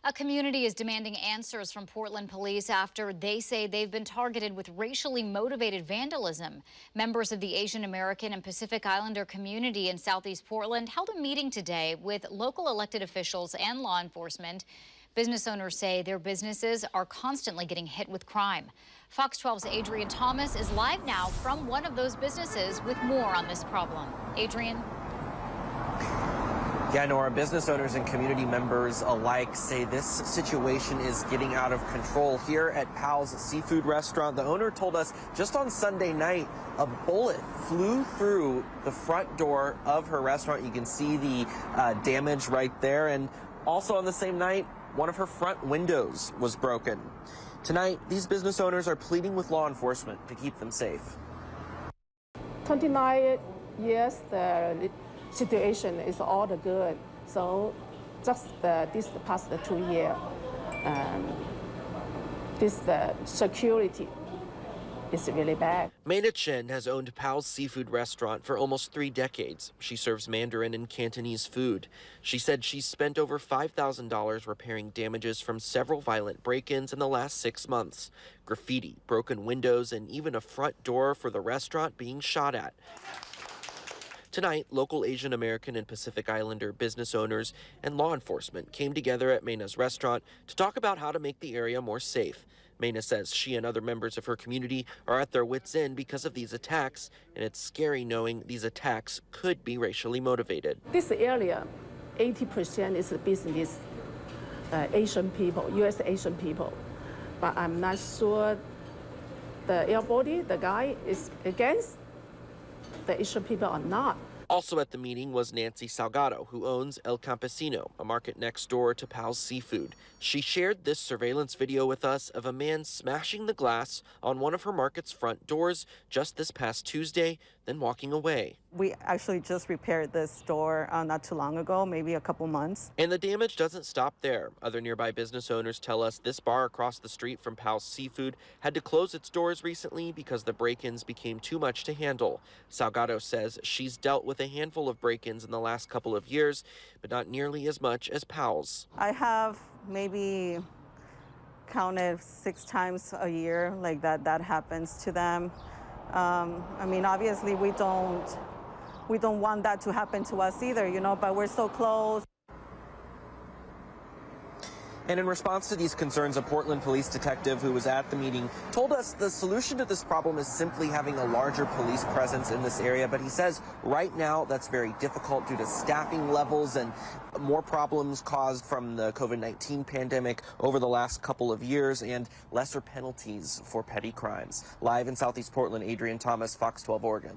A community is demanding answers from Portland police after they say they've been targeted with racially motivated vandalism. Members of the Asian American and Pacific Islander community in Southeast Portland held a meeting today with local elected officials and law enforcement. Business owners say their businesses are constantly getting hit with crime. Fox 12's Adrian Thomas is live now from one of those businesses with more on this problem. Adrian? Yeah, Nora, business owners and community members alike say this situation is getting out of control. Here at Pal's Seafood Restaurant, the owner told us just on Sunday night, a bullet flew through the front door of her restaurant. You can see the damage right there. And also on the same night, one of her front windows was broken. Tonight, these business owners are pleading with law enforcement to keep them safe. 29 years, the situation is all the good. So just this past 2 years, the security is really bad. Maina Chen has owned Pal's Seafood Restaurant for almost 3 decades. She serves Mandarin and Cantonese food. She said she's spent over $5,000 repairing damages from several violent break-ins in the last 6 months. Graffiti, broken windows, and even a front door for the restaurant being shot at. Tonight, local Asian American and Pacific Islander business owners and law enforcement came together at Maina's restaurant to talk about how to make the area more safe. Maina says she and other members of her community are at their wits' end because of these attacks, and it's scary knowing these attacks could be racially motivated. This area, 80% is the business Asian people, U.S. Asian people. But I'm not sure the airbody, the guy, is against the Asian people or not. Also at the meeting was Nancy Salgado, who owns El Campesino, a market next door to Pal's Seafood. She shared this surveillance video with us of a man smashing the glass on one of her market's front doors just this past Tuesday, then walking away. We actually just repaired this door not too long ago, maybe a couple months. And the damage doesn't stop there. Other nearby business owners tell us this bar across the street from Pal's Seafood had to close its doors recently because the break-ins became too much to handle. Salgado says she's dealt with a handful of break-ins in the last couple of years, but not nearly as much as Pal's. I have maybe counted 6 times a year like that happens to them. I mean, obviously we don't want that to happen to us either, you know, but we're so close. And in response to these concerns, a Portland police detective who was at the meeting told us the solution to this problem is simply having a larger police presence in this area. But he says right now that's very difficult due to staffing levels and more problems caused from the COVID-19 pandemic over the last couple of years and lesser penalties for petty crimes. Live in Southeast Portland, Adrian Thomas, Fox 12 Oregon.